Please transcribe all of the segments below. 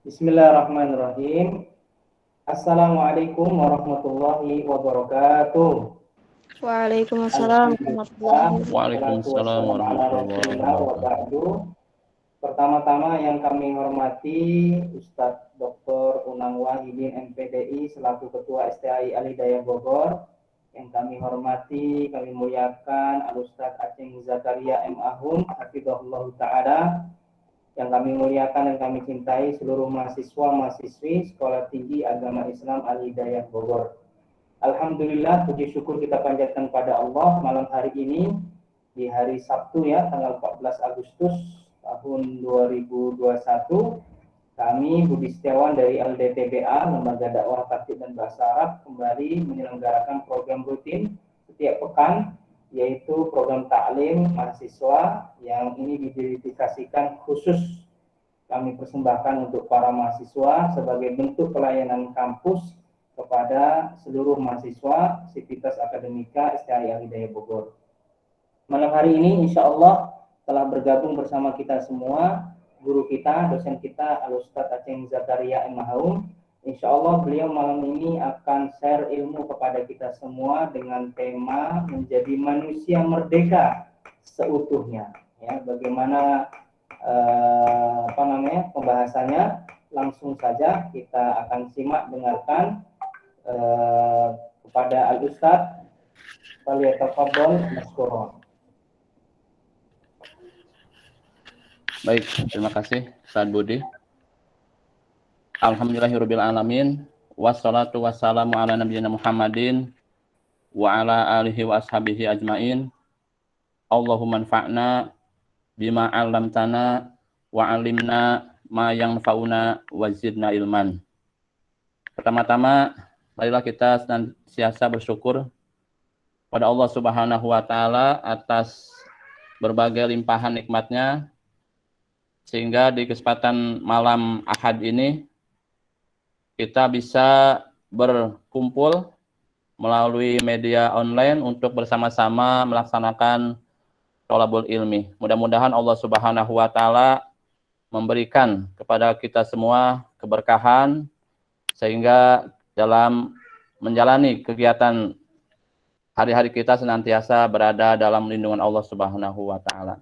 Bismillahirrahmanirrahim. Assalamualaikum warahmatullahi wabarakatuh. Waalaikumsalam Alhamdulillah, warahmatullahi wassalatu Waalaikumsalam wassalamu ala warahmatullahi rasulillah wa wabarakatuh. ba'du. Pertama-tama yang kami hormati Ustadz Dr. Unang Wahidin MPDI selaku Ketua STAI Al-Hidayah Bogor. Yang kami hormati, kami muliakan Al-Ustadz Aceh Zakaria M. Ahum, hafizahullah ta'ala. Yang kami muliakan dan kami cintai seluruh mahasiswa-mahasiswi Sekolah Tinggi Agama Islam Al-Hidayah Bogor. Alhamdulillah, puji syukur kita panjatkan pada Allah malam hari ini di hari Sabtu ya, tanggal 14 Agustus tahun 2021. Kami Budi Setiawan dari LDTBA, Lembaga Dakwah Khatib dan Bahasa Arab, kembali menyelenggarakan program rutin setiap pekan, yaitu program taklim mahasiswa yang ini didedikasikan khusus kami persembahkan untuk para mahasiswa sebagai bentuk pelayanan kampus kepada seluruh mahasiswa Sivitas Akademika STAI Al-Hidayah Bogor. Malam hari ini insya Allah telah bergabung bersama kita semua guru kita, dosen kita Al-Ustadz Aceh Zakaria M. Ahum. Insya Allah beliau malam ini akan share ilmu kepada kita semua dengan tema menjadi manusia merdeka seutuhnya. Ya, bagaimana pembahasannya? Langsung saja kita akan simak dengarkan kepada Al-Ustadz. Falyatafadhal mashkuran. Baik, terima kasih Ustaz Budi. Alhamdulillahirabbil alamin, wassalatu wassalamu ala nabiyyina Muhammadin wa ala alihi wa ashabihi ajmain. Allahumma anfa'na bima 'allamtana wa 'allimna ma yanfa'una wa zidna ilman. Pertama-tama, marilah kita senantiasa bersyukur pada Allah Subhanahu wa taala atas berbagai limpahan nikmat-Nya, sehingga di kesempatan malam Ahad ini kita bisa berkumpul melalui media online untuk bersama-sama melaksanakan thalabul ilmi. Mudah-mudahan Allah Subhanahu wa taala memberikan kepada kita semua keberkahan sehingga dalam menjalani kegiatan hari-hari kita senantiasa berada dalam lindungan Allah Subhanahu wa taala.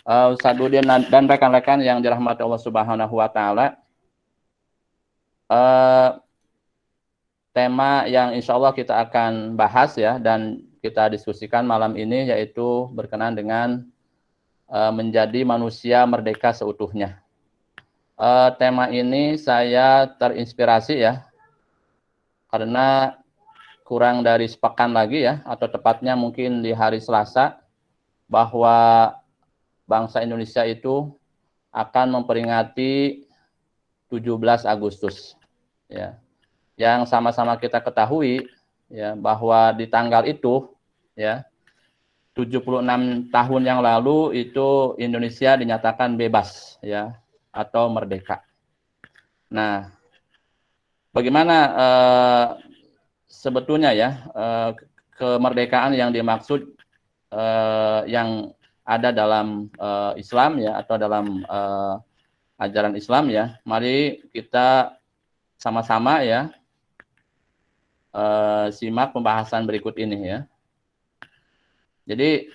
Ustaz Budi dan rekan-rekan yang dirahmati Allah Subhanahu wa taala, tema yang insya Allah kita akan bahas ya dan kita diskusikan malam ini yaitu berkenaan dengan menjadi manusia merdeka seutuhnya. Tema ini saya terinspirasi ya karena kurang dari sepekan lagi ya, atau tepatnya mungkin di hari Selasa, bahwa bangsa Indonesia itu akan memperingati 17 Agustus ya. Yang sama-sama kita ketahui ya bahwa di tanggal itu ya 76 tahun yang lalu itu Indonesia dinyatakan bebas ya atau merdeka. Nah, bagaimana sebetulnya ya kemerdekaan yang dimaksud yang ada dalam Islam ya atau dalam ajaran Islam ya. Mari kita sama-sama ya simak pembahasan berikut ini ya. Jadi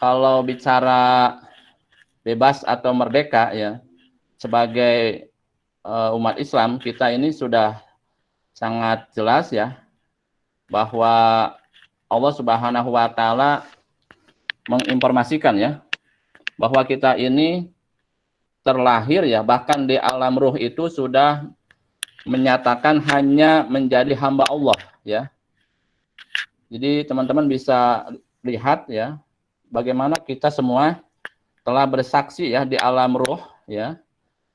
kalau bicara bebas atau merdeka ya, sebagai umat Islam kita ini sudah sangat jelas ya bahwa Allah Subhanahu wa taala menginformasikan ya bahwa kita ini terlahir ya bahkan di alam ruh itu sudah menyatakan hanya menjadi hamba Allah ya. Jadi teman-teman bisa lihat ya bagaimana kita semua telah bersaksi ya di alam ruh ya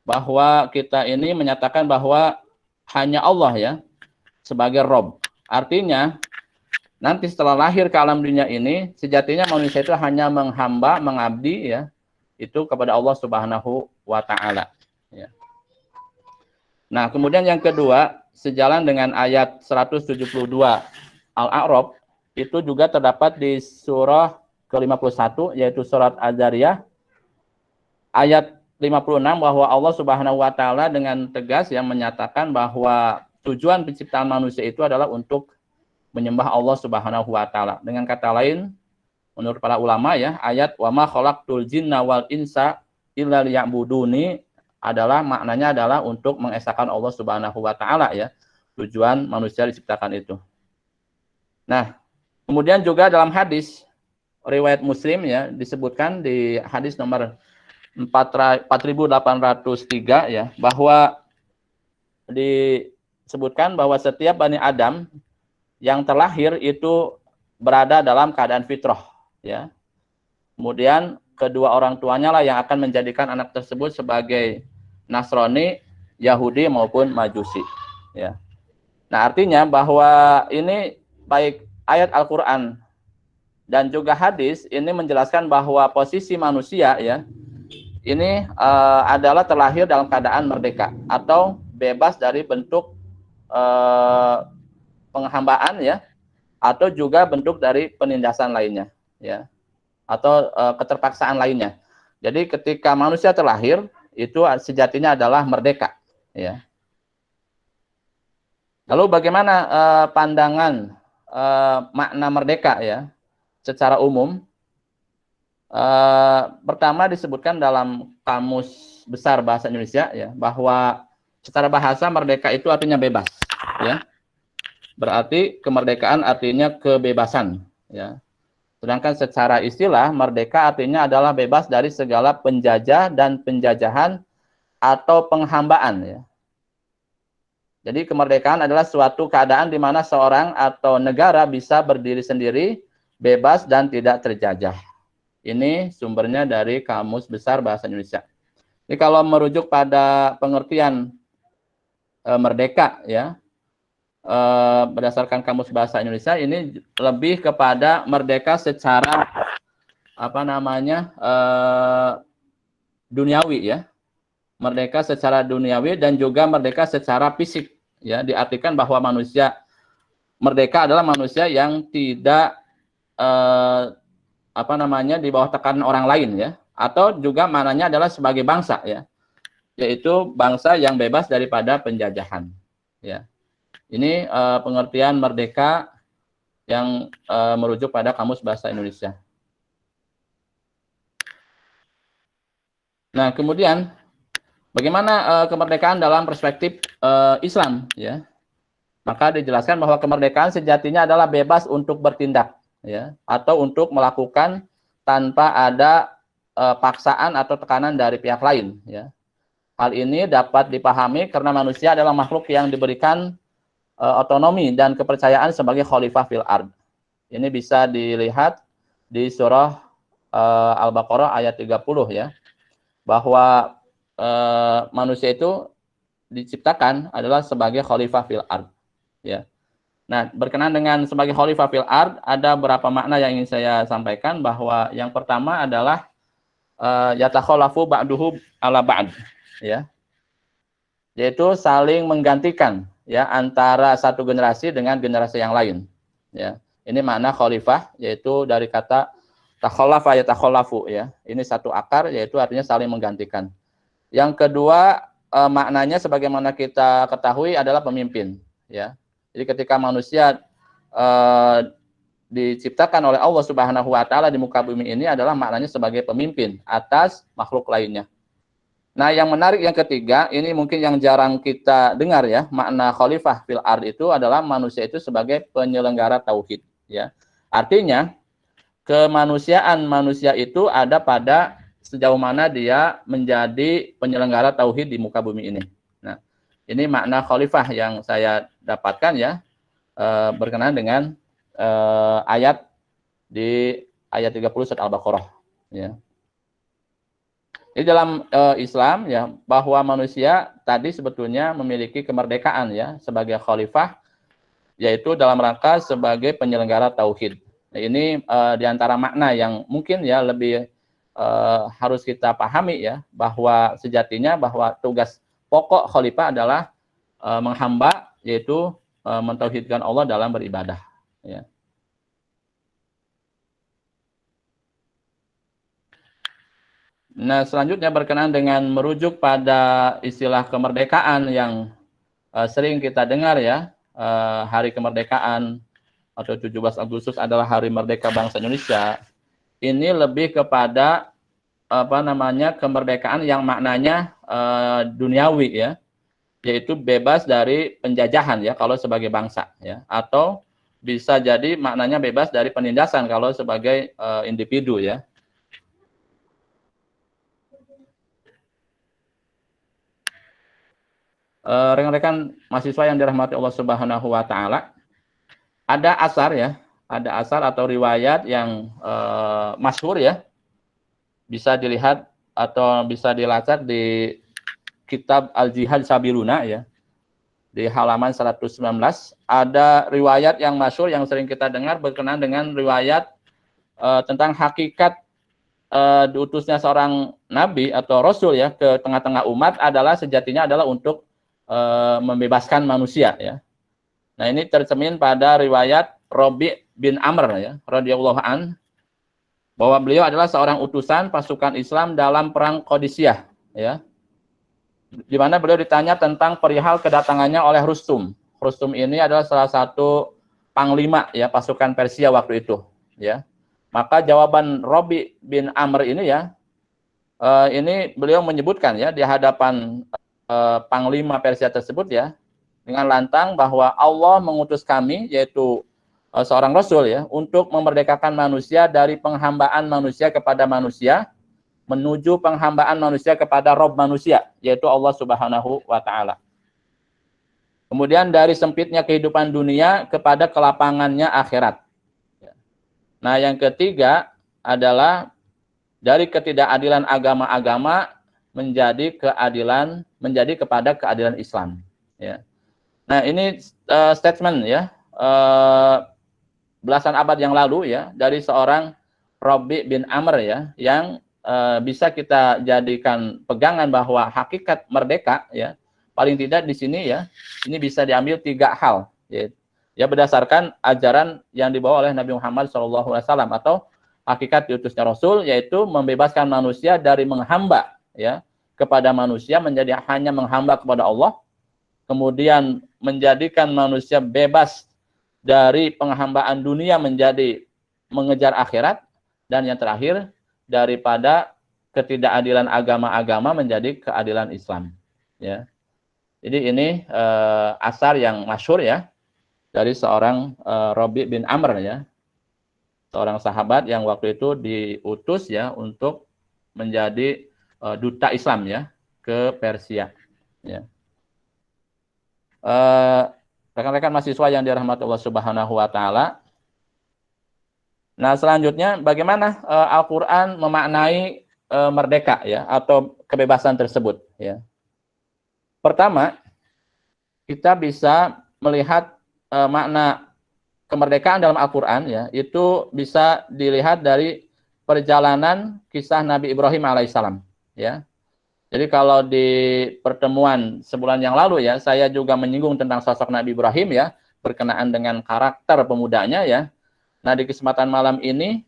bahwa kita ini menyatakan bahwa hanya Allah ya sebagai Rob. Artinya nanti setelah lahir ke alam dunia ini sejatinya manusia itu hanya menghamba, mengabdi ya itu kepada Allah Subhanahu wa taala ya. Nah, kemudian yang kedua, sejalan dengan ayat 172 Al-A'raf itu juga terdapat di surah ke-51 yaitu surat Az-Zariyah ayat 56 bahwa Allah Subhanahu wa taala dengan tegas yang menyatakan bahwa tujuan penciptaan manusia itu adalah untuk menyembah Allah Subhanahu wa taala. Dengan kata lain, menurut para ulama ya, ayat wa ma khalaqtul jinna wal insa illa liya'buduni adalah maknanya adalah untuk mengesahkan Allah Subhanahu wa taala ya. Tujuan manusia diciptakan itu. Nah, kemudian juga dalam hadis riwayat Muslim ya disebutkan di hadis nomor 4803 ya, bahwa disebutkan bahwa setiap Bani Adam yang terlahir itu berada dalam keadaan fitrah ya. Kemudian kedua orang tuanya lah yang akan menjadikan anak tersebut sebagai Nasrani, Yahudi maupun Majusi ya. Nah, artinya bahwa ini baik ayat Al-Qur'an dan juga hadis ini menjelaskan bahwa posisi manusia ya ini adalah terlahir dalam keadaan merdeka atau bebas dari bentuk penghambaan ya, atau juga bentuk dari penindasan lainnya ya, atau keterpaksaan lainnya. Jadi ketika manusia terlahir itu sejatinya adalah merdeka ya. Lalu bagaimana pandangan makna merdeka ya secara umum? Pertama disebutkan dalam Kamus Besar Bahasa Indonesia ya, bahwa secara bahasa merdeka itu artinya bebas ya. Berarti kemerdekaan artinya kebebasan ya. Sedangkan secara istilah merdeka artinya adalah bebas dari segala penjajah dan penjajahan atau penghambaan ya. Jadi kemerdekaan adalah suatu keadaan di mana seorang atau negara bisa berdiri sendiri, bebas dan tidak terjajah. Ini sumbernya dari Kamus Besar Bahasa Indonesia. Jadi kalau merujuk pada pengertian merdeka ya, berdasarkan Kamus Bahasa Indonesia ini lebih kepada merdeka secara duniawi ya. Merdeka secara duniawi dan juga merdeka secara fisik ya. Diartikan bahwa manusia merdeka adalah manusia yang tidak di bawah tekanan orang lain ya, atau juga maknanya adalah sebagai bangsa ya, yaitu bangsa yang bebas daripada penjajahan ya. Ini pengertian merdeka yang merujuk pada Kamus Bahasa Indonesia. Nah, kemudian bagaimana kemerdekaan dalam perspektif Islam ya? Maka dijelaskan bahwa kemerdekaan sejatinya adalah bebas untuk bertindak ya, atau untuk melakukan tanpa ada paksaan atau tekanan dari pihak lain ya. Hal ini dapat dipahami karena manusia adalah makhluk yang diberikan otonomi dan kepercayaan sebagai khalifah fil ard. Ini bisa dilihat di surah Al-Baqarah ayat 30 ya, bahwa manusia itu diciptakan adalah sebagai khalifah fil ard ya. Nah, berkenaan dengan sebagai khalifah fil ard, ada beberapa makna yang ingin saya sampaikan, bahwa yang pertama adalah yatakhallafu ba'duhu ala ba'd ya. Yaitu saling menggantikan ya antara satu generasi dengan generasi yang lain ya. Ini makna khalifah, yaitu dari kata takhallafa yatakhallafu ya. Ini satu akar, yaitu artinya saling menggantikan. Yang kedua maknanya sebagaimana kita ketahui adalah pemimpin ya. Jadi ketika manusia diciptakan oleh Allah Subhanahu wa taala di muka bumi ini adalah maknanya sebagai pemimpin atas makhluk lainnya. Nah, yang menarik yang ketiga, ini mungkin yang jarang kita dengar ya, makna khalifah fil ard itu adalah manusia itu sebagai penyelenggara tauhid ya. Artinya kemanusiaan manusia itu ada pada sejauh mana dia menjadi penyelenggara tauhid di muka bumi ini. Nah, ini makna khalifah yang saya dapatkan ya, berkenaan dengan ayat di ayat 30 surat Al-Baqarah ya. Ini dalam Islam ya, bahwa manusia tadi sebetulnya memiliki kemerdekaan ya sebagai khalifah, yaitu dalam rangka sebagai penyelenggara tauhid. Nah, ini di antara makna yang mungkin ya lebih harus kita pahami ya, bahwa sejatinya bahwa tugas pokok khalifah adalah menghamba, yaitu mentauhidkan Allah dalam beribadah ya. Nah, selanjutnya berkenaan dengan merujuk pada istilah kemerdekaan yang sering kita dengar ya, hari kemerdekaan atau 17 Agustus adalah hari merdeka bangsa Indonesia. Ini lebih kepada apa namanya kemerdekaan yang maknanya duniawi ya, yaitu bebas dari penjajahan ya kalau sebagai bangsa ya, atau bisa jadi maknanya bebas dari penindasan kalau sebagai individu ya. Rekan-rekan mahasiswa yang dirahmati Allah Subhanahu wa taala, ada asar ya, ada asar atau riwayat yang masyhur ya. Bisa dilihat atau bisa dilacak di kitab Al-Jihad Sabiluna ya. Di halaman 119 ada riwayat yang masyhur yang sering kita dengar berkenaan dengan riwayat tentang hakikat diutusnya seorang nabi atau rasul ya ke tengah-tengah umat adalah sejatinya adalah untuk membebaskan manusia ya. Nah, ini tercermin pada riwayat Robi bin Amr ya, radhiyallahu an, bahwa beliau adalah seorang utusan pasukan Islam dalam perang Qadisiyah ya. Di mana beliau ditanya tentang perihal kedatangannya oleh Rustum. Rustum ini adalah salah satu panglima ya pasukan Persia waktu itu ya. Maka jawaban Robi bin Amr ini ya, ini beliau menyebutkan ya di hadapan panglima Persia tersebut ya, dengan lantang bahwa Allah mengutus kami, yaitu seorang rasul ya, untuk memerdekakan manusia dari penghambaan manusia kepada manusia menuju penghambaan manusia kepada Rabb manusia, yaitu Allah Subhanahu wa taala. Kemudian dari sempitnya kehidupan dunia kepada kelapangannya akhirat. Nah, yang ketiga adalah dari ketidakadilan agama-agama menjadi kepada keadilan Islam ya. Nah, ini statement ya belasan abad yang lalu ya dari seorang Robi bin Amr ya, yang bisa kita jadikan pegangan bahwa hakikat merdeka ya, paling tidak di sini ya, ini bisa diambil 3 hal ya berdasarkan ajaran yang dibawa oleh Nabi Muhammad SAW atau hakikat diutusnya Rasul, yaitu membebaskan manusia dari menghamba ya kepada manusia menjadi hanya menghamba kepada Allah, kemudian menjadikan manusia bebas dari penghambaan dunia menjadi mengejar akhirat, dan yang terakhir daripada ketidakadilan agama-agama menjadi keadilan Islam ya. Jadi ini asar yang masyhur ya dari seorang Robi bin Amr ya, seorang sahabat yang waktu itu diutus ya untuk menjadi duta Islam ya ke Persia ya. Rekan-rekan mahasiswa yang dirahmati Allah Subhanahu wa taala. Nah, selanjutnya bagaimana Al-Qur'an memaknai merdeka ya atau kebebasan tersebut ya. Pertama, kita bisa melihat makna kemerdekaan dalam Al-Qur'an ya, itu bisa dilihat dari perjalanan kisah Nabi Ibrahim alaihissalam ya. Jadi kalau di pertemuan sebulan yang lalu ya, saya juga menyinggung tentang sosok Nabi Ibrahim ya, berkenaan dengan karakter pemudanya ya. Nah, di kesempatan malam ini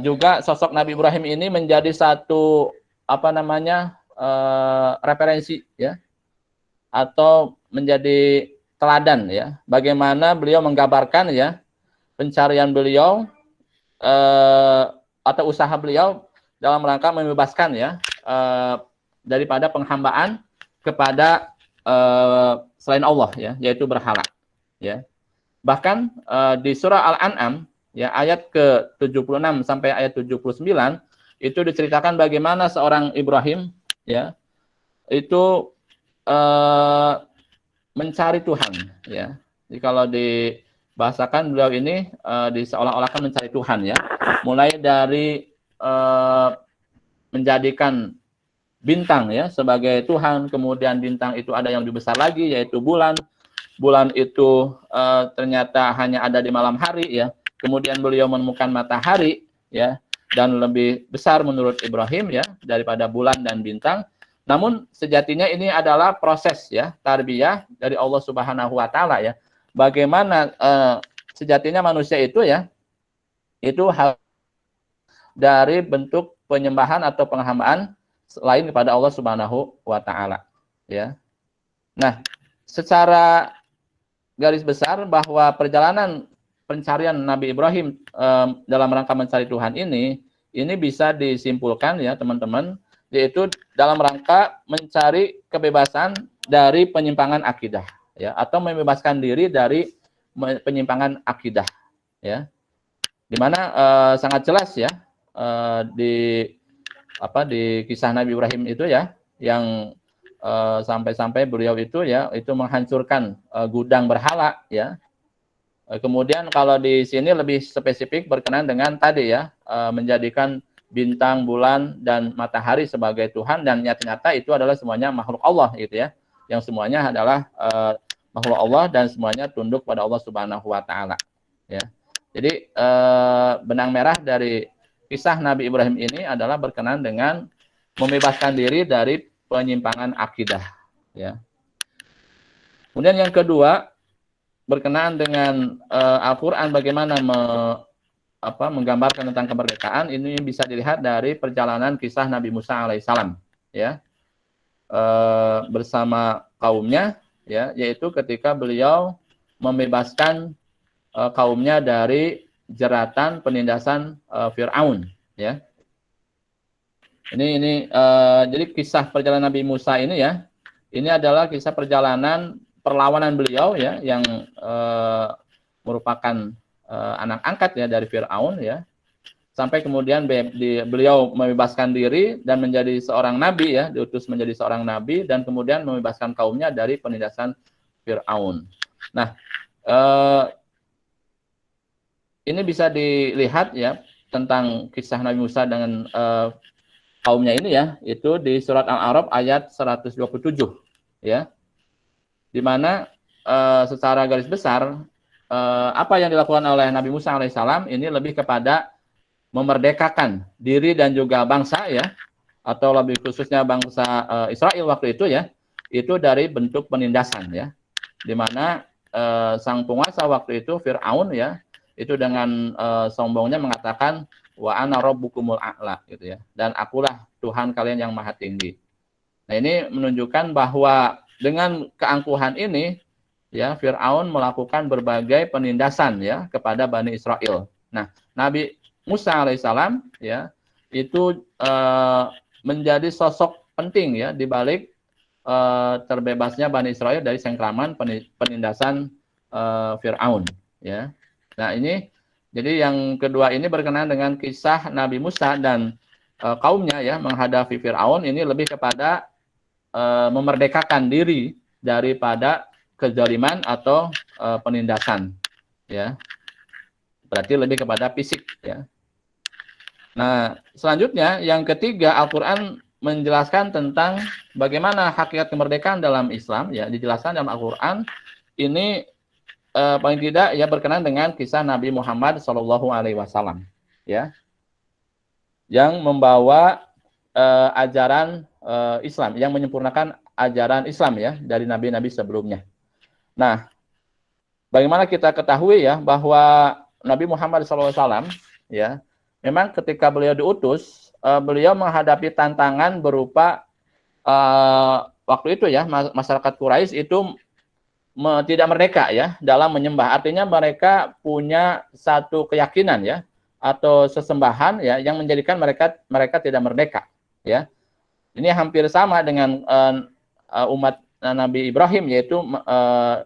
juga sosok Nabi Ibrahim ini menjadi satu referensi ya, atau menjadi teladan ya, bagaimana beliau menggambarkan ya pencarian beliau atau usaha beliau dalam rangka membebaskan ya daripada penghambaan kepada selain Allah ya, yaitu berhala ya. Bahkan di surah Al-An'am ya ayat ke-76 sampai ayat 79 itu diceritakan bagaimana seorang Ibrahim ya itu mencari Tuhan ya. Jadi kalau dibahasakan beliau ini seolah-olah mencari Tuhan ya. Mulai dari menjadikan bintang ya sebagai Tuhan, kemudian bintang itu ada yang lebih besar lagi yaitu bulan. Bulan itu ternyata hanya ada di malam hari ya. Kemudian beliau menemukan matahari ya, dan lebih besar menurut Ibrahim ya daripada bulan dan bintang. Namun sejatinya ini adalah proses ya tarbiyah dari Allah Subhanahu wa taala ya. Bagaimana sejatinya manusia itu ya itu dari bentuk penyembahan atau penghambaan selain kepada Allah Subhanahu wa taala, ya. Nah, secara garis besar bahwa perjalanan pencarian Nabi Ibrahim dalam rangka mencari Tuhan ini bisa disimpulkan ya teman-teman, yaitu dalam rangka mencari kebebasan dari penyimpangan akidah, ya, atau membebaskan diri dari penyimpangan akidah, ya. Dimana sangat jelas ya di kisah Nabi Ibrahim itu ya, yang sampai-sampai beliau itu ya itu menghancurkan gudang berhala ya. Kemudian kalau di sini lebih spesifik berkenaan dengan tadi ya, menjadikan bintang, bulan dan matahari sebagai Tuhan, dan nyata-nyata itu adalah semuanya makhluk Allah gitu ya. Yang semuanya adalah makhluk Allah dan semuanya tunduk pada Allah Subhanahu wa taala ya. Jadi benang merah dari kisah Nabi Ibrahim ini adalah berkenaan dengan membebaskan diri dari penyimpangan akidah ya. Kemudian yang kedua berkenaan dengan Al-Qur'an bagaimana menggambarkan tentang kemerdekaan, ini bisa dilihat dari perjalanan kisah Nabi Musa alaihissalam ya. Bersama kaumnya ya, yaitu ketika beliau membebaskan kaumnya dari jeratan penindasan Fir'aun ya. Ini jadi kisah perjalanan Nabi Musa ini ya, ini adalah kisah perjalanan perlawanan beliau ya, yang merupakan anak angkat ya dari Fir'aun ya, sampai kemudian beliau membebaskan diri dan menjadi seorang nabi ya, diutus menjadi seorang nabi, dan kemudian membebaskan kaumnya dari penindasan Fir'aun. Nah, ini bisa dilihat ya tentang kisah Nabi Musa dengan kaumnya ini ya, itu di surat Al-A'raf ayat 127 ya, di mana secara garis besar apa yang dilakukan oleh Nabi Musa alaihissalam ini lebih kepada memerdekakan diri dan juga bangsa ya, atau lebih khususnya bangsa Israel waktu itu ya, itu dari bentuk penindasan ya, di mana sang penguasa waktu itu Fir'aun ya, itu dengan sombongnya mengatakan wa ana rabbukumul a'la gitu ya, dan akulah Tuhan kalian yang maha tinggi. Nah, ini menunjukkan bahwa dengan keangkuhan ini ya, Fir'aun melakukan berbagai penindasan ya kepada Bani Israel. Nah, Nabi Musa alaihissalam ya itu menjadi sosok penting ya di balik terbebasnya Bani Israel dari cengkraman penindasan Fir'aun ya. Nah, ini jadi yang kedua ini berkenaan dengan kisah Nabi Musa dan kaumnya ya menghadapi Fir'aun, ini lebih kepada memerdekakan diri daripada kezaliman atau penindasan ya. Berarti lebih kepada fisik ya. Nah, selanjutnya yang ketiga, Al-Qur'an menjelaskan tentang bagaimana hakikat kemerdekaan dalam Islam ya, dijelaskan dalam Al-Qur'an ini paling tidak ya berkenaan dengan kisah Nabi Muhammad SAW ya, yang membawa ajaran Islam, yang menyempurnakan ajaran Islam ya dari nabi-nabi sebelumnya. Nah, bagaimana kita ketahui ya bahwa Nabi Muhammad SAW ya, memang ketika beliau diutus, beliau menghadapi tantangan berupa waktu itu ya masyarakat Quraisy itu tidak merdeka ya dalam menyembah. Artinya mereka punya satu keyakinan ya atau sesembahan ya yang menjadikan mereka tidak merdeka ya. Ini hampir sama dengan umat Nabi Ibrahim, yaitu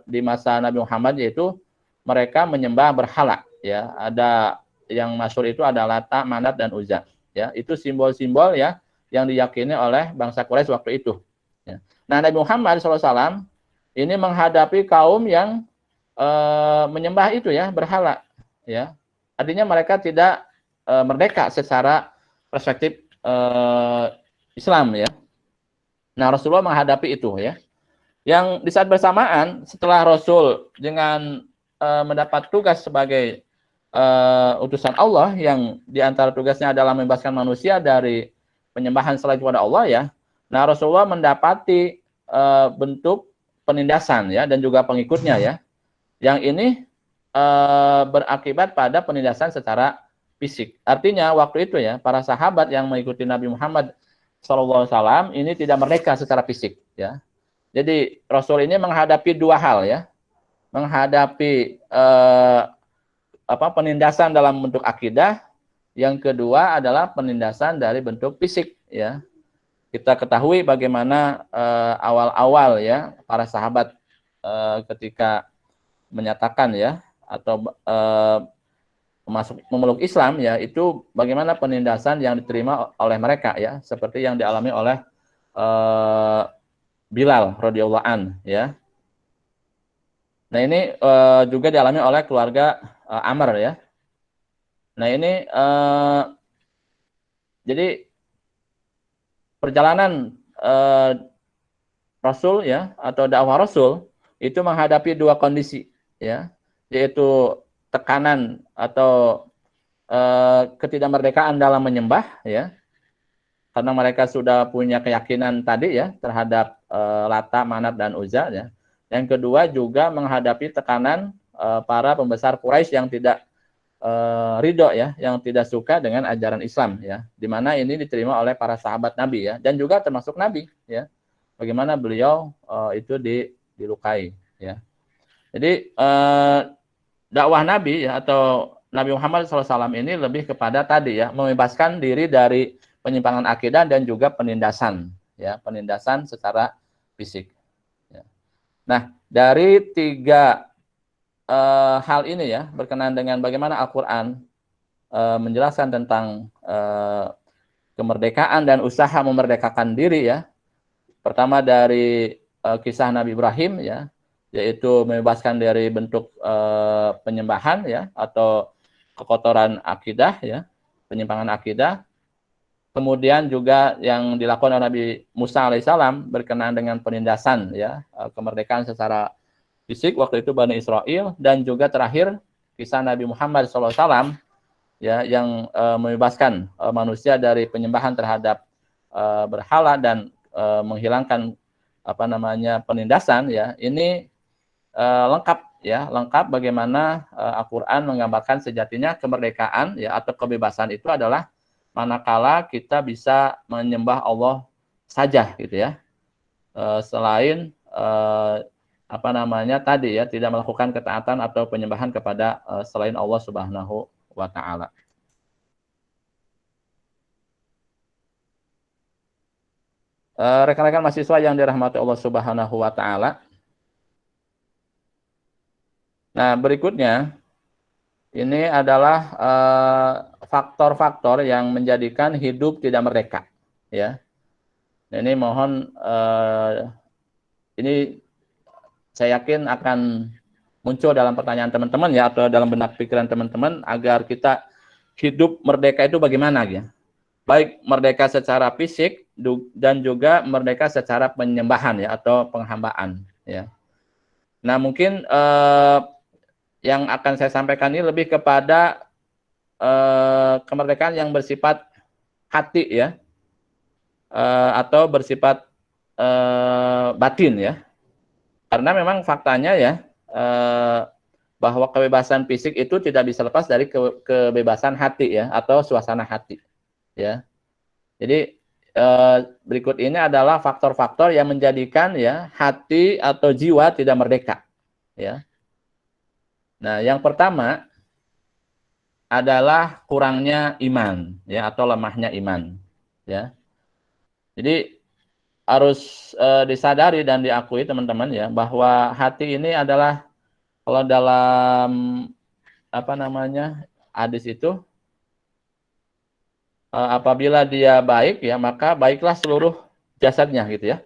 di masa Nabi Muhammad, yaitu mereka menyembah berhala ya. Ada yang masyhur itu ada Lata, Manat dan Uzza ya. Itu simbol-simbol ya yang diyakini oleh bangsa Quraisy waktu itu ya. Nah, Nabi Muhammad SAW ini menghadapi kaum yang menyembah itu ya, berhala ya. Artinya mereka tidak merdeka secara perspektif Islam ya. Nah, Rasulullah menghadapi itu ya. Yang di saat bersamaan setelah Rasul dengan mendapat tugas sebagai utusan Allah, yang diantara tugasnya adalah membebaskan manusia dari penyembahan selain kepada Allah ya. Nah, Rasulullah mendapati bentuk penindasan ya, dan juga pengikutnya ya, yang ini berakibat pada penindasan secara fisik. Artinya waktu itu ya para sahabat yang mengikuti Nabi Muhammad SAW ini tidak merdeka secara fisik ya. Jadi Rasul ini menghadapi dua hal ya, menghadapi penindasan dalam bentuk akidah, yang kedua adalah penindasan dari bentuk fisik ya. Kita ketahui bagaimana awal-awal ya para sahabat ketika menyatakan ya atau memeluk Islam ya, itu bagaimana penindasan yang diterima oleh mereka ya, seperti yang dialami oleh Bilal radhiyallahu an ya. Nah ini juga dialami oleh keluarga Amr ya. Nah ini jadi perjalanan Rasul ya atau dakwah Rasul itu menghadapi dua kondisi ya, yaitu tekanan atau ketidakmerdekaan dalam menyembah ya, karena mereka sudah punya keyakinan tadi ya terhadap Lata, Manat dan Uzza ya. Yang kedua juga menghadapi tekanan para pembesar Quraisy yang tidak ridho ya, yang tidak suka dengan ajaran Islam ya, di mana ini diterima oleh para sahabat Nabi ya, dan juga termasuk Nabi ya, bagaimana beliau itu dilukai ya. Jadi dakwah Nabi ya, atau Nabi Muhammad SAW ini lebih kepada tadi ya, membebaskan diri dari penyimpangan akidah dan juga penindasan ya, penindasan secara fisik ya. Nah dari tiga hal ini ya, berkenaan dengan bagaimana Al-Quran menjelaskan tentang kemerdekaan dan usaha memerdekakan diri ya. Pertama dari kisah Nabi Ibrahim ya, yaitu membebaskan dari bentuk penyembahan ya atau kekotoran akidah ya, penyimpangan akidah. Kemudian juga yang dilakukan oleh Nabi Musa alaihissalam berkenaan dengan penindasan ya, kemerdekaan secara fisik waktu itu Bani Israel, dan juga terakhir kisah Nabi Muhammad SAW ya yang membebaskan manusia dari penyembahan terhadap berhala dan menghilangkan penindasan ya. Ini lengkap ya, lengkap bagaimana Al-Qur'an menggambarkan sejatinya kemerdekaan ya atau kebebasan itu adalah manakala kita bisa menyembah Allah saja gitu ya. Selain tadi ya, tidak melakukan ketaatan atau penyembahan kepada selain Allah Subhanahu wa taala. Rekan-rekan mahasiswa yang dirahmati Allah Subhanahu wa taala. Nah, berikutnya ini adalah faktor-faktor yang menjadikan hidup tidak merdeka ya. Nah, ini mohon ini saya yakin akan muncul dalam pertanyaan teman-teman ya, atau dalam benak pikiran teman-teman, agar kita hidup merdeka itu bagaimana ya. Baik merdeka secara fisik dan juga merdeka secara penyembahan ya atau penghambaan ya. Nah, mungkin yang akan saya sampaikan ini lebih kepada kemerdekaan yang bersifat hati ya, atau bersifat batin ya. Karena memang faktanya ya, bahwa kebebasan fisik itu tidak bisa lepas dari kebebasan hati ya, atau suasana hati ya. Jadi berikut ini adalah faktor-faktor yang menjadikan ya hati atau jiwa tidak merdeka ya. Nah, yang pertama adalah kurangnya iman ya, atau lemahnya iman ya. Jadi harus disadari dan diakui teman-teman ya, bahwa hati ini adalah, kalau dalam hadis itu, apabila dia baik ya, maka baiklah seluruh jasadnya gitu ya.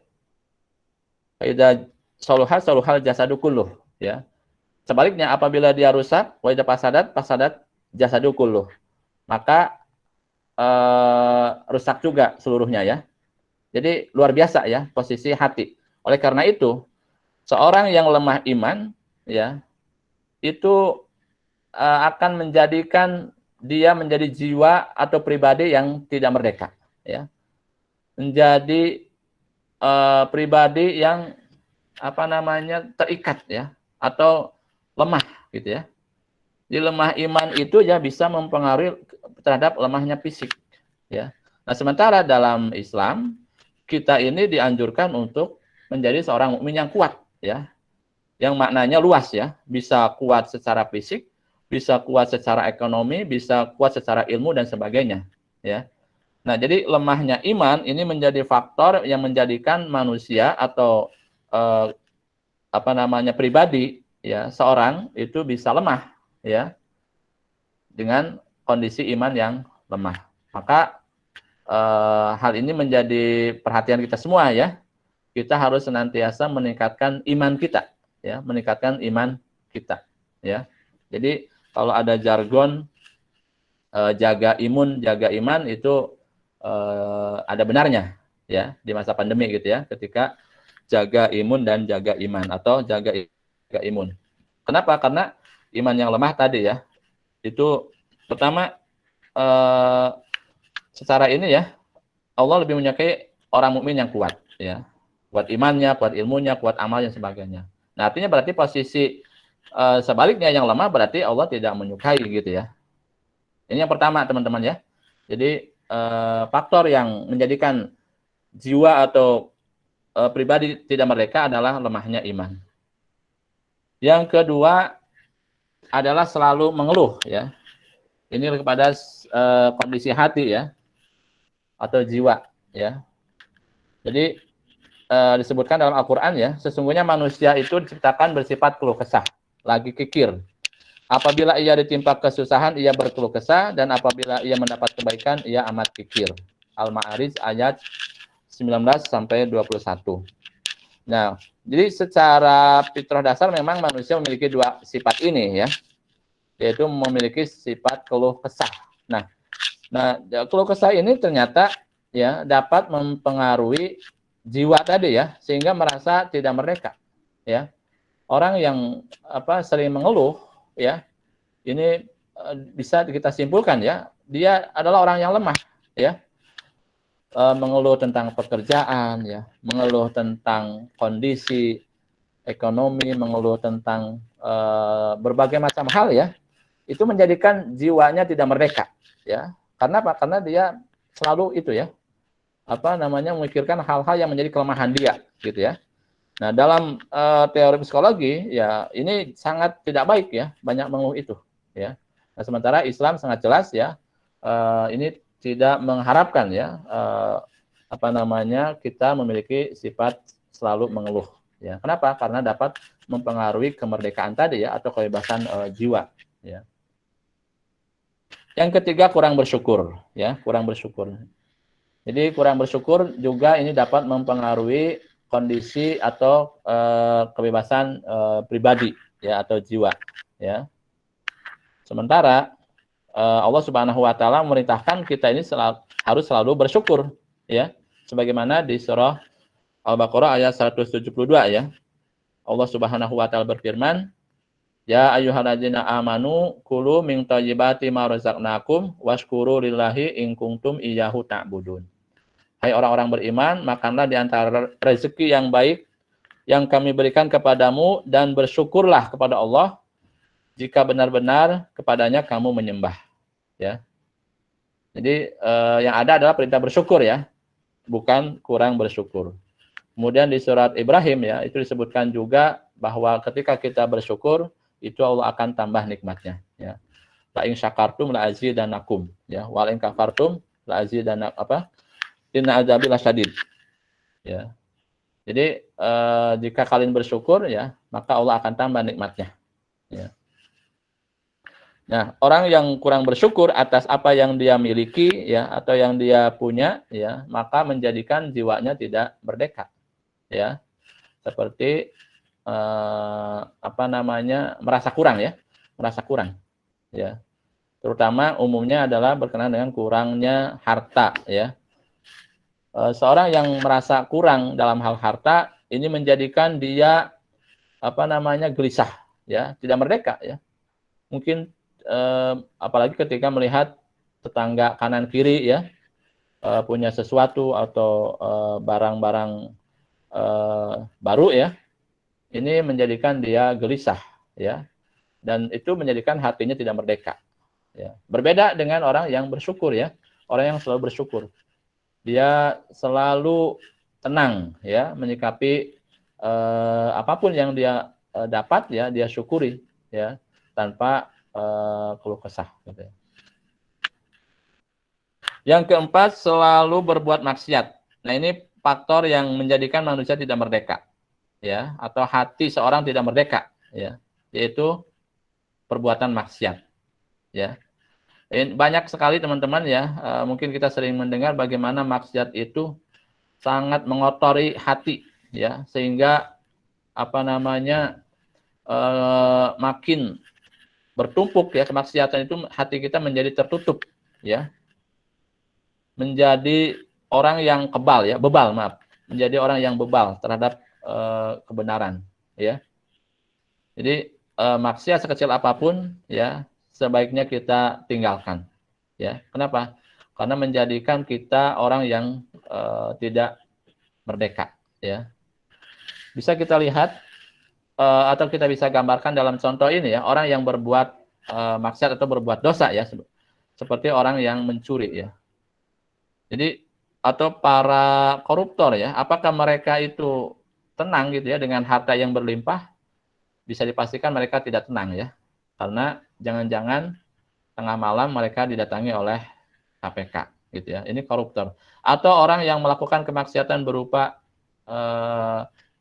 Idza saluhal jasadu kulluh ya. Sebaliknya apabila dia rusak, wa idza fasadat jasadu kulluh, maka rusak juga seluruhnya ya. Jadi luar biasa ya posisi hati. Oleh karena itu, seorang yang lemah iman ya, itu akan menjadikan dia menjadi jiwa atau pribadi yang tidak merdeka ya. Menjadi pribadi yang terikat ya, atau lemah gitu ya. Jadi lemah iman itu ya bisa mempengaruhi terhadap lemahnya fisik, ya. Nah, sementara dalam Islam kita ini dianjurkan untuk menjadi seorang mukmin yang kuat, ya. Yang maknanya luas, ya. Bisa kuat secara fisik, bisa kuat secara ekonomi, bisa kuat secara ilmu dan sebagainya, ya. Nah, jadi lemahnya iman ini menjadi faktor yang menjadikan manusia atau pribadi, ya, seorang itu bisa lemah, ya, dengan kondisi iman yang lemah. Maka hal ini menjadi perhatian kita semua, ya. Kita harus senantiasa meningkatkan iman kita, ya, meningkatkan iman kita, ya. Jadi kalau ada jargon jaga imun, jaga iman itu ada benarnya, ya, di masa pandemi gitu, ya, ketika jaga imun dan jaga iman atau jaga imun. Kenapa? Karena iman yang lemah tadi, ya, itu pertama secara ini, ya, Allah lebih menyukai orang mukmin yang kuat, ya, kuat imannya, kuat ilmunya, kuat amal dan sebagainya. Nah, artinya berarti posisi sebaliknya yang lemah berarti Allah tidak menyukai gitu, ya. Ini yang pertama, teman-teman, ya. Jadi faktor yang menjadikan jiwa atau pribadi tidak merdeka adalah lemahnya iman. Yang kedua adalah selalu mengeluh, ya. Ini kepada kondisi hati, ya, atau jiwa, ya. Jadi disebutkan dalam Al-Qur'an, ya, sesungguhnya manusia itu diciptakan bersifat keluh kesah, lagi kikir. Apabila ia ditimpa kesusahan, ia berkeluh kesah, dan apabila ia mendapat kebaikan, ia amat kikir. Al-Ma'arij ayat 19 sampai 21. Nah, jadi secara fitrah dasar memang manusia memiliki dua sifat ini, ya, yaitu memiliki sifat keluh kesah. Nah, keluh kesah ini ternyata, ya, dapat mempengaruhi jiwa tadi, ya, sehingga merasa tidak merdeka, ya. Orang yang sering mengeluh, ya, ini bisa kita simpulkan, ya, dia adalah orang yang lemah, ya. Mengeluh tentang pekerjaan, ya, mengeluh tentang kondisi ekonomi, mengeluh tentang berbagai macam hal, ya, itu menjadikan jiwanya tidak merdeka, ya. Karena apa? Karena dia selalu itu, ya, memikirkan hal-hal yang menjadi kelemahan dia, gitu, ya. Nah, dalam teori psikologi, ya, ini sangat tidak baik, ya, banyak mengeluh itu, ya. Nah, sementara Islam sangat jelas, ya, ini tidak mengharapkan, ya, kita memiliki sifat selalu mengeluh, ya. Kenapa? Karena dapat mempengaruhi kemerdekaan tadi, ya, atau kebebasan jiwa, ya. Yang ketiga, kurang bersyukur, ya, kurang bersyukur. Jadi kurang bersyukur juga ini dapat mempengaruhi kondisi atau kebebasan pribadi, ya, atau jiwa, ya. Sementara Allah Subhanahu wa taala memerintahkan kita ini harus selalu bersyukur, ya. Sebagaimana di surah Al-Baqarah ayat 172, ya. Allah Subhanahu wa taala berfirman, "Ya ayyuhalladzina amanu kulu min thayyibati ma razaqnakum washkuru lillahi in kuntum iyyahu ta'budun." Hai orang-orang beriman, makanlah di antara rezeki yang baik yang kami berikan kepadamu dan bersyukurlah kepada Allah jika benar-benar kepadanya kamu menyembah, ya. Jadi yang ada adalah perintah bersyukur, ya, bukan kurang bersyukur. Kemudian di surat Ibrahim, ya, itu disebutkan juga bahwa ketika kita bersyukur itu Allah akan tambah nikmatnya, ya. La in syakartum la azidanakum, ya, wa in kafartum la azidanakum inna azabi lasyadid, ya. Jadi jika kalian bersyukur, ya, maka Allah akan tambah nikmatnya, ya. Nah, orang yang kurang bersyukur atas apa yang dia miliki, ya, atau yang dia punya, ya, maka menjadikan jiwanya tidak merdeka, ya. Seperti merasa kurang, ya, merasa kurang, ya. Terutama umumnya adalah berkenaan dengan kurangnya harta, ya. Seorang yang merasa kurang dalam hal harta ini menjadikan dia gelisah, ya, tidak merdeka, ya. Mungkin apalagi ketika melihat tetangga kanan kiri, ya, punya sesuatu atau barang-barang baru, ya, ini menjadikan dia gelisah, ya, dan itu menjadikan hatinya tidak merdeka, Ya. Berbeda dengan orang yang bersyukur ya. Orang yang selalu bersyukur. Dia selalu tenang ya menyikapi apapun yang dia dapat ya, dia syukuri ya tanpa keluh kesah gitu ya. Yang keempat, selalu berbuat maksiat. Nah, ini faktor yang menjadikan manusia tidak merdeka ya, atau hati seorang tidak merdeka ya, yaitu perbuatan maksiat ya. Banyak sekali teman-teman ya, mungkin kita sering mendengar bagaimana maksiat itu sangat mengotori hati ya, sehingga apa namanya makin bertumpuk ya kemaksiatan itu, hati kita menjadi tertutup ya, menjadi orang yang kebal ya, bebal maaf, menjadi orang yang bebal terhadap kebenaran ya. Jadi maksiat sekecil apapun ya sebaiknya kita tinggalkan ya. Kenapa? Karena menjadikan kita orang yang tidak merdeka ya. Bisa kita lihat atau kita bisa gambarkan dalam contoh ini ya, orang yang berbuat maksiat atau berbuat dosa ya, seperti orang yang mencuri ya. Jadi atau para koruptor ya, apakah mereka itu tenang gitu ya dengan harta yang berlimpah? Bisa dipastikan mereka tidak tenang ya. Karena jangan-jangan tengah malam mereka didatangi oleh KPK gitu ya. Ini koruptor. Atau orang yang melakukan kemaksiatan berupa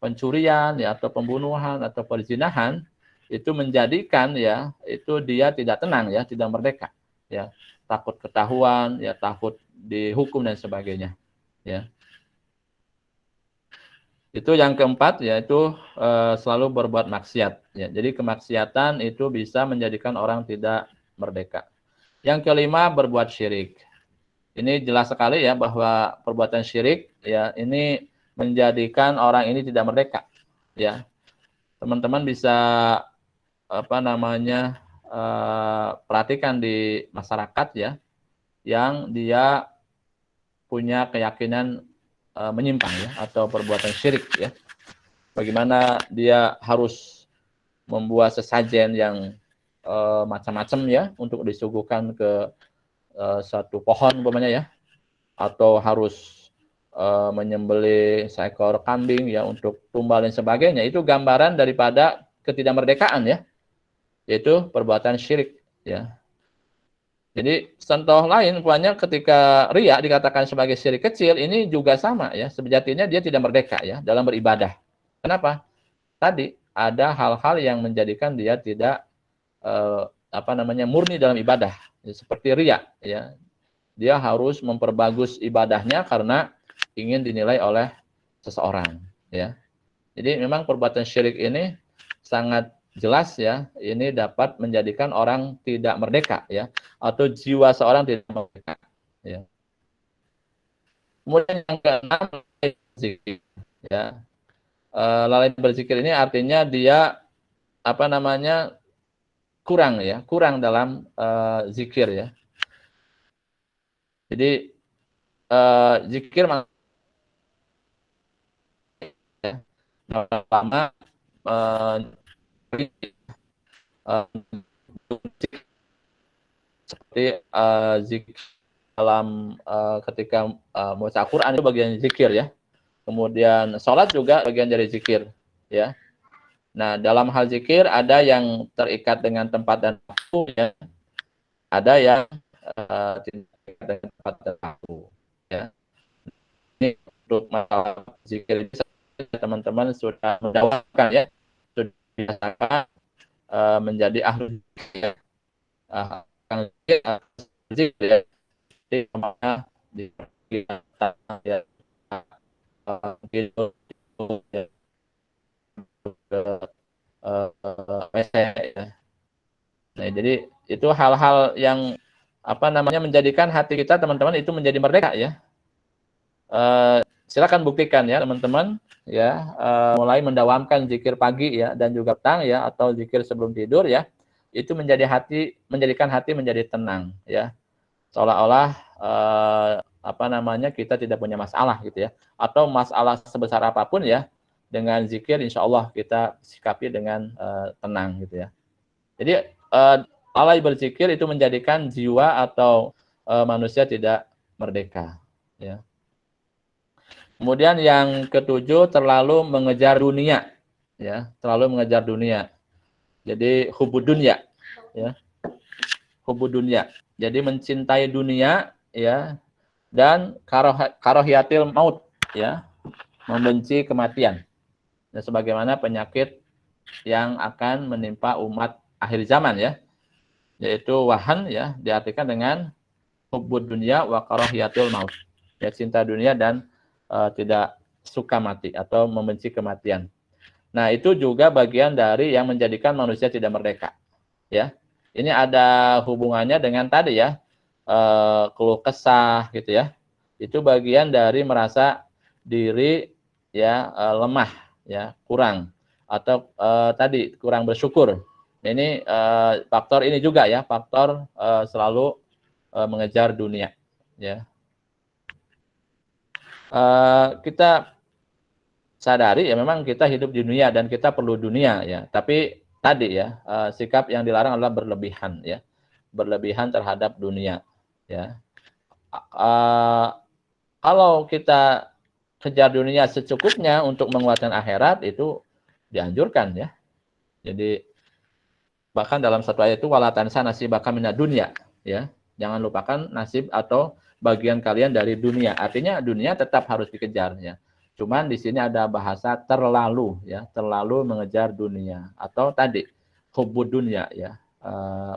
pencurian ya, atau pembunuhan atau perzinahan, itu menjadikan ya itu dia tidak tenang ya, tidak merdeka ya, takut ketahuan ya, takut dihukum dan sebagainya ya. Itu yang keempat, yaitu selalu berbuat maksiat ya. Jadi kemaksiatan itu bisa menjadikan orang tidak merdeka. Yang kelima, berbuat syirik. Ini jelas sekali ya bahwa perbuatan syirik ya ini menjadikan orang ini tidak merdeka ya. Teman-teman bisa apa namanya perhatikan di masyarakat ya, yang dia punya keyakinan menyimpang ya, atau perbuatan syirik ya. Bagaimana dia harus membuat sesajen yang macam-macam ya untuk disuguhkan ke satu pohon umpamanya ya, atau harus menyembelih seekor kambing ya untuk tumbal dan sebagainya. Itu gambaran daripada ketidakmerdekaan ya, yaitu perbuatan syirik ya. Jadi contoh lain banyak, ketika riya dikatakan sebagai syirik kecil, ini juga sama ya, sejatinya dia tidak merdeka ya dalam beribadah. Kenapa? Tadi ada hal-hal yang menjadikan dia tidak murni dalam ibadah ya, seperti riya ya. Dia harus memperbagus ibadahnya karena ingin dinilai oleh seseorang ya. Jadi memang perbuatan syirik ini sangat jelas ya, ini dapat menjadikan orang tidak merdeka ya, atau jiwa seorang tidak merdeka ya. Kemudian yang keenam, zikir ya. Lalai berzikir ini artinya dia kurang dalam zikir ya. Jadi zikir lama seperti zikir dalam ketika membaca Al-Quran itu bagian zikir ya. Kemudian sholat juga bagian dari zikir ya. Nah, dalam hal zikir ada yang terikat dengan tempat dan waktu ya. Ada yang tidak terikat dengan tempat dan waktu ya. Ini untuk masalah zikir ini teman-teman sudah mendapatkan ya, sudah biasakan menjadi ahli zikir. Zikir ya. Jadi namanya di ya gitu ya. Ya. Nah, jadi itu hal-hal yang menjadikan hati kita teman-teman itu menjadi merdeka ya. Silakan buktikan ya teman-teman ya, mulai mendawamkan zikir pagi ya dan juga petang ya, atau zikir sebelum tidur ya. Itu menjadikan hati menjadi tenang ya. Seolah-olah kita tidak punya masalah gitu ya, atau masalah sebesar apapun ya, dengan zikir insya Allah kita sikapi dengan tenang gitu ya. Jadi lalai berzikir itu menjadikan jiwa atau manusia tidak merdeka. Ya. Kemudian yang ketujuh, terlalu mengejar dunia, ya, terlalu mengejar dunia. Jadi hubud dunia, ya, hubud dunia. Jadi mencintai dunia, ya, dan karohiyatil maut, ya, membenci kematian. Dan sebagaimana penyakit yang akan menimpa umat akhir zaman, ya, yaitu wahan, ya, diartikan dengan hubud dunia wa karohiyatil maut, ya, cinta dunia dan tidak suka mati atau membenci kematian. Nah, itu juga bagian dari yang menjadikan manusia tidak merdeka. Ya, ini ada hubungannya dengan tadi, ya, keluh kesah gitu, ya. Itu bagian dari merasa diri, ya, lemah, ya, kurang, atau tadi kurang bersyukur. Ini faktor ini juga, ya, faktor selalu mengejar dunia, ya. Kita sadari, ya, memang kita hidup di dunia dan kita perlu dunia, ya. Tapi tadi, ya, sikap yang dilarang adalah berlebihan, ya, berlebihan terhadap dunia, ya. Kalau kita kejar dunia secukupnya untuk menguatkan akhirat, itu dianjurkan, ya. Jadi bahkan dalam satu ayat itu wala tansa nasibaka minad dunya, ya. Jangan lupakan nasib atau bagian kalian dari dunia. Artinya dunia tetap harus dikejar, ya. Cuman di sini ada bahasa terlalu, ya, terlalu mengejar dunia, atau tadi hubud dunia, ya,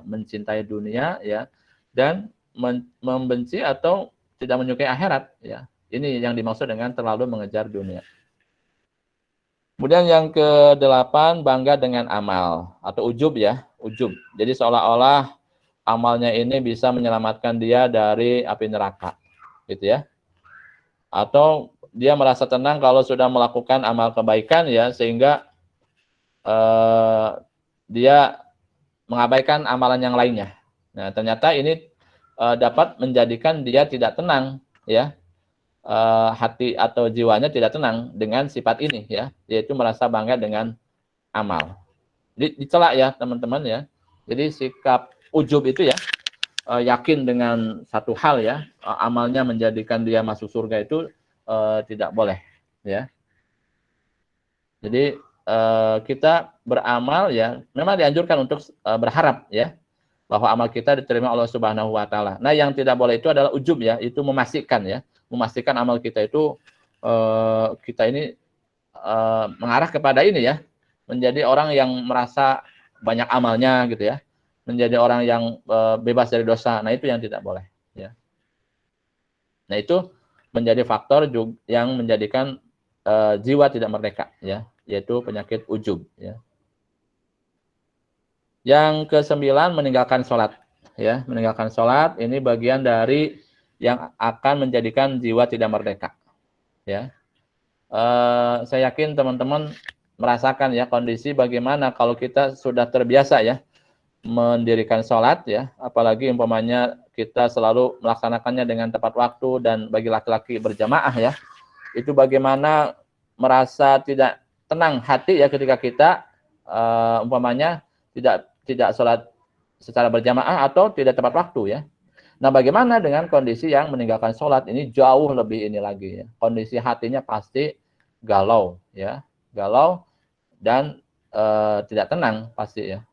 mencintai dunia, ya, dan membenci atau tidak menyukai akhirat, ya. Ini yang dimaksud dengan terlalu mengejar dunia. Kemudian yang ke-8, bangga dengan amal atau ujub, ya, ujub. Jadi seolah-olah amalnya ini bisa menyelamatkan dia dari api neraka, gitu, ya. Atau dia merasa tenang kalau sudah melakukan amal kebaikan, ya, sehingga dia mengabaikan amalan yang lainnya. Nah, ternyata ini dapat menjadikan dia tidak tenang, ya. Hati atau jiwanya tidak tenang dengan sifat ini, ya, yaitu merasa bangga dengan amal. Dicela, ya, teman-teman, ya. Jadi sikap ujub itu, ya, yakin dengan satu hal, ya, amalnya menjadikan dia masuk surga itu tidak boleh, ya. Jadi kita beramal, ya, memang dianjurkan untuk berharap, ya, bahwa amal kita diterima Allah Subhanahu wa taala. Nah, yang tidak boleh itu adalah ujub, ya, itu memastikan, ya, memastikan amal kita itu kita ini mengarah kepada ini, ya, menjadi orang yang merasa banyak amalnya, gitu, ya, menjadi orang yang bebas dari dosa. Nah, itu yang tidak boleh, ya. Nah, itu menjadi faktor yang menjadikan jiwa tidak merdeka, ya, yaitu penyakit ujub, ya. Yang ke-9, meninggalkan sholat, ya, meninggalkan sholat ini bagian dari yang akan menjadikan jiwa tidak merdeka, ya. Saya yakin teman-teman merasakan, ya, kondisi bagaimana kalau kita sudah terbiasa, ya, mendirikan sholat, ya, apalagi umpamanya kita selalu melaksanakannya dengan tepat waktu, dan bagi laki-laki berjamaah, ya, itu bagaimana merasa tidak tenang hati, ya, ketika kita umpamanya tidak sholat secara berjamaah atau tidak tepat waktu, ya. Nah, bagaimana dengan kondisi yang meninggalkan sholat? Ini jauh lebih ini lagi, ya. Kondisi hatinya pasti galau, ya, galau dan tidak tenang pasti, ya.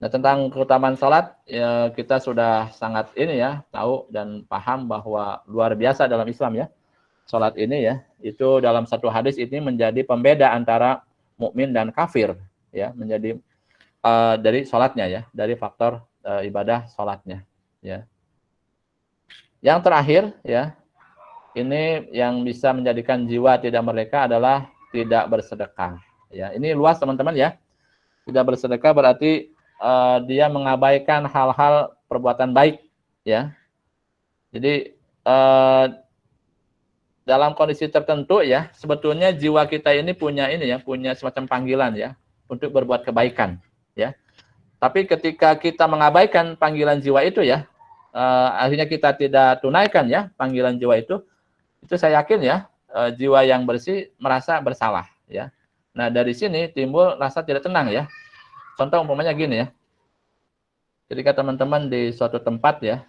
Nah, tentang keutamaan sholat, ya, kita sudah sangat ini, ya, tahu dan paham bahwa luar biasa dalam Islam, ya, sholat ini, ya. Itu dalam satu hadis ini menjadi pembeda antara mukmin dan kafir, ya, menjadi dari sholatnya, ya, dari faktor ibadah sholatnya, ya. Yang terakhir, ya, ini yang bisa menjadikan jiwa tidak merdeka adalah tidak bersedekah, ya. Ini luas, teman-teman, ya. Tidak bersedekah berarti dia mengabaikan hal-hal perbuatan baik, ya. Jadi dalam kondisi tertentu, ya, sebetulnya jiwa kita ini punya ini, ya, punya semacam panggilan, ya, untuk berbuat kebaikan, ya. Tapi ketika kita mengabaikan panggilan jiwa itu, ya, akhirnya kita tidak tunaikan, ya, panggilan jiwa itu saya yakin, ya, jiwa yang bersih merasa bersalah, ya. Nah, dari sini timbul rasa tidak tenang, ya. Contoh umpamanya gini, ya. ketika teman-teman di suatu tempat ya,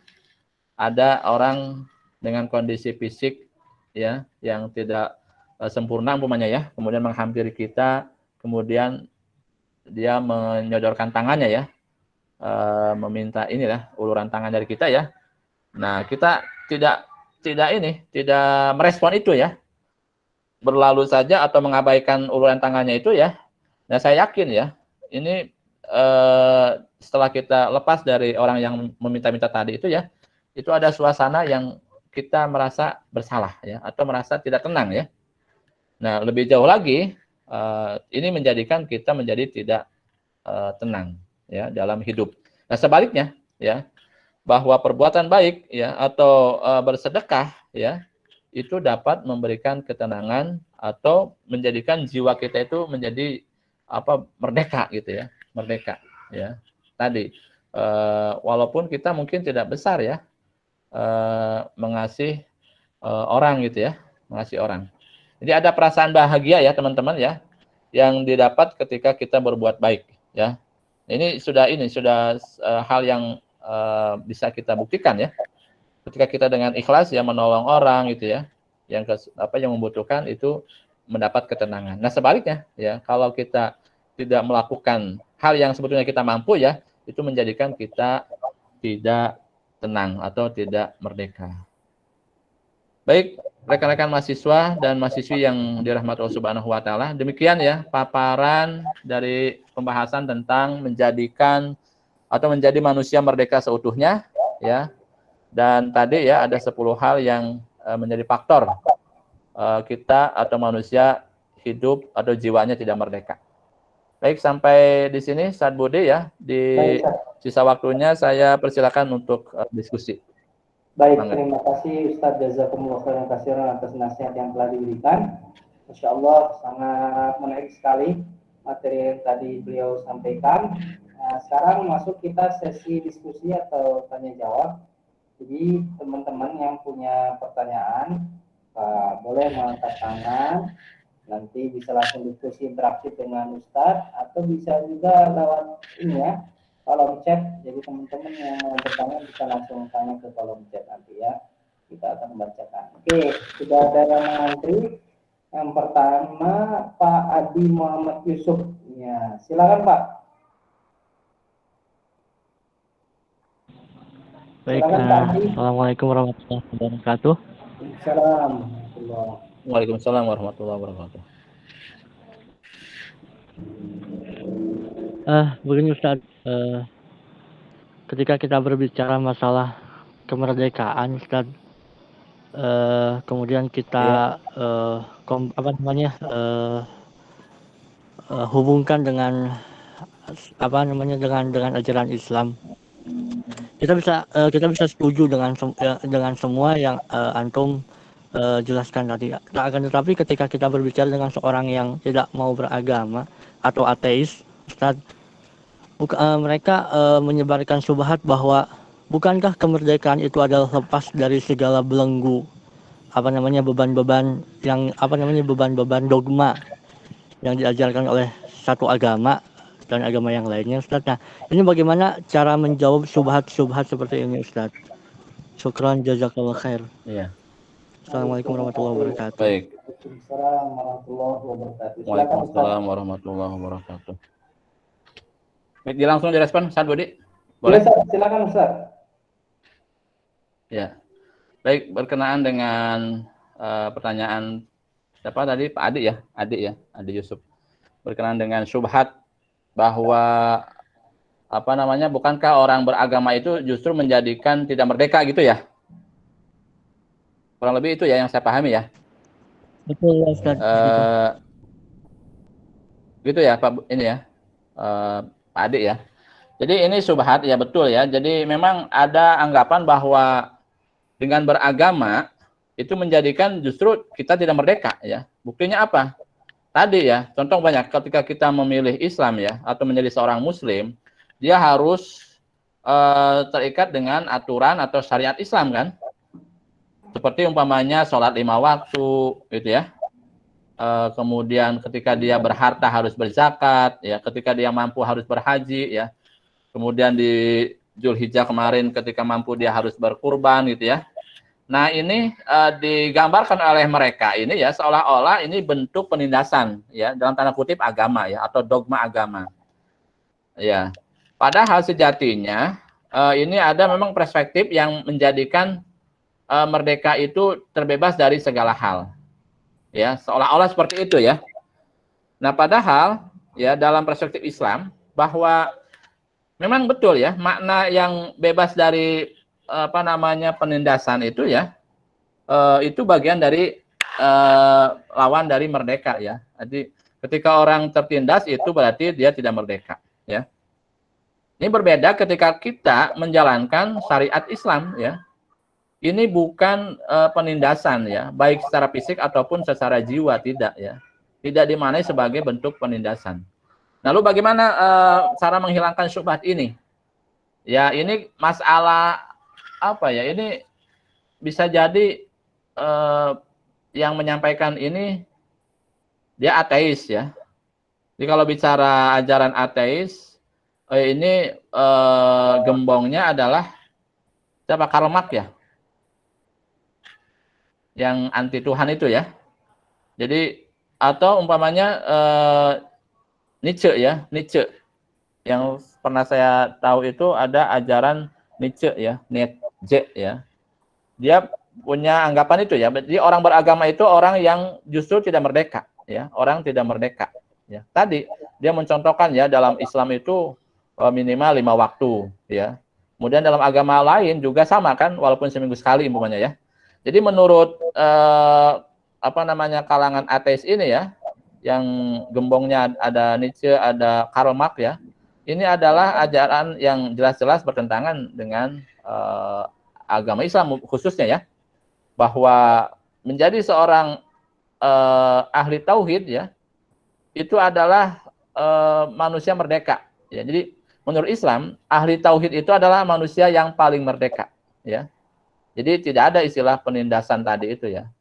ada orang dengan kondisi fisik ya yang tidak sempurna umpamanya ya, kemudian menghampiri kita, kemudian dia menyodorkan tangannya ya, meminta inilah uluran tangan dari kita ya. Nah, kita tidak merespon itu ya, berlalu saja atau mengabaikan uluran tangannya itu ya. Nah, saya yakin ya, ini setelah kita lepas dari orang yang meminta-minta tadi itu ya, itu ada suasana yang kita merasa bersalah ya, atau merasa tidak tenang ya. Nah, lebih jauh lagi, ini menjadikan kita menjadi tidak tenang ya dalam hidup. Nah, sebaliknya ya, bahwa perbuatan baik ya atau bersedekah ya itu dapat memberikan ketenangan atau menjadikan jiwa kita itu menjadi merdeka gitu ya, merdeka ya. Tadi walaupun kita mungkin tidak besar ya mengasihi orang gitu ya, mengasihi orang. Jadi ada perasaan bahagia ya teman-teman ya yang didapat ketika kita berbuat baik ya. Ini sudah hal yang bisa kita buktikan ya. Ketika kita dengan ikhlas ya menolong orang gitu ya, yang membutuhkan itu mendapat ketenangan. Nah, sebaliknya ya, kalau kita tidak melakukan hal yang sebetulnya kita mampu ya, itu menjadikan kita tidak tenang atau tidak merdeka. Baik, rekan-rekan mahasiswa dan mahasiswi yang dirahmati Allah Subhanahu wa taala, demikian ya paparan dari pembahasan tentang menjadikan atau menjadi manusia merdeka seutuhnya ya. Dan tadi ya ada 10 hal yang menjadi faktor kita atau manusia hidup atau jiwanya tidak merdeka. Baik, sampai di sini Ustaz Budi ya. Di sisa waktunya saya persilakan untuk diskusi. Baik, terima kasih Ustaz Jazakumullah khairan katsiran atas nasihat yang telah diberikan. Masya Allah, sangat menarik sekali materi yang tadi beliau sampaikan. Nah, sekarang masuk kita sesi diskusi atau tanya jawab. Jadi teman-teman yang punya pertanyaan boleh mengangkat tangan, nanti bisa langsung diskusi interaktif dengan Ustadz atau bisa juga lewat ini ya, kolom chat. Jadi teman-teman yang mau bertanya bisa langsung tanya ke kolom chat nanti ya, kita akan membacakan. Oke, sudah ada yang mengantri. Yang pertama Pak Adi Muhammad Yusuf ya, silakan Pak. Baik, Assalamualaikum warahmatullahi wabarakatuh. Waalaikumsalam warahmatullahi wabarakatuh. Begini Ustaz, ketika kita berbicara masalah kemerdekaan Ustaz, kemudian kita hubungkan dengan dengan ajaran Islam. Kita bisa setuju dengan semua yang antum jelaskan tadi. Nah, akan tetapi ketika kita berbicara dengan seorang yang tidak mau beragama atau ateis, Ustaz, mereka menyebarkan syubhat bahwa bukankah kemerdekaan itu adalah lepas dari segala belenggu beban-beban dogma yang diajarkan oleh satu agama dan agama yang lainnya, Ustaz. Nah, ini bagaimana cara menjawab syubhat-syubhat seperti ini, Ustaz? Syukran, jazakallah khair. Iya. Assalamualaikum warahmatullahi wabarakatuh. Baik. Waalaikumsalam warahmatullahi wabarakatuh. Waalaikumsalam warahmatullahi wabarakatuh. Baik, langsung direspon, Ustaz Budi. Boleh? Ya, silakan Ustaz. Ya. Baik, berkenaan dengan pertanyaan siapa tadi? Pak Adi ya? Adi Yusuf. Berkenaan dengan syubhat bahwa bukankah orang beragama itu justru menjadikan tidak merdeka gitu ya? Kurang lebih itu ya yang saya pahami ya. Betul ya Ustaz. Gitu ya Pak ini ya. Pak Adi ya. Jadi ini syubhat ya, betul ya. Jadi memang ada anggapan bahwa dengan beragama itu menjadikan justru kita tidak merdeka ya. Buktinya apa? Tadi ya, contoh banyak, ketika kita memilih Islam ya, atau menjadi seorang Muslim, dia harus terikat dengan aturan atau syariat Islam kan? Seperti umpamanya sholat 5 waktu, gitu ya. Kemudian ketika dia berharta harus berzakat, ya. Ketika dia mampu harus berhaji, ya. Kemudian Zulhijjah kemarin ketika mampu dia harus berkurban gitu ya. Nah ini digambarkan oleh mereka ini ya seolah-olah ini bentuk penindasan ya dalam tanda kutip agama ya atau dogma agama. Ya. Padahal sejatinya ini ada memang perspektif yang menjadikan merdeka itu terbebas dari segala hal. Ya, seolah-olah seperti itu ya. Nah, padahal ya dalam perspektif Islam bahwa memang betul ya makna yang bebas dari penindasan itu ya itu bagian dari lawan dari merdeka ya. Jadi ketika orang tertindas itu berarti dia tidak merdeka ya. Ini berbeda ketika kita menjalankan syariat Islam ya. Ini bukan penindasan ya, baik secara fisik ataupun secara jiwa tidak ya. Tidak dimaknai sebagai bentuk penindasan. Lalu bagaimana cara menghilangkan syubhat ini? Ya, ini masalah apa ya? Ini bisa jadi yang menyampaikan ini dia ateis ya. Jadi kalau bicara ajaran ateis, ini gembongnya adalah siapa? Karl Marx ya. Yang anti Tuhan itu ya. Jadi atau umpamanya Nietzsche ya, Nietzsche. Yang pernah saya tahu itu ada ajaran Nietzsche ya, Nietzsche ya. Dia punya anggapan itu ya. Jadi orang beragama itu orang yang justru tidak merdeka ya, orang tidak merdeka ya. Tadi dia mencontohkan ya dalam Islam itu minimal 5 waktu ya. Kemudian dalam agama lain juga sama kan walaupun seminggu sekali umpamanya ya. Jadi menurut kalangan ateis ini ya, yang gembongnya ada Nietzsche, ada Karl Marx ya, ini adalah ajaran yang jelas-jelas bertentangan dengan agama Islam khususnya ya, bahwa menjadi seorang ahli tauhid ya, itu adalah manusia merdeka. Ya, jadi menurut Islam ahli tauhid itu adalah manusia yang paling merdeka. Ya. Jadi tidak ada istilah penindasan tadi itu ya.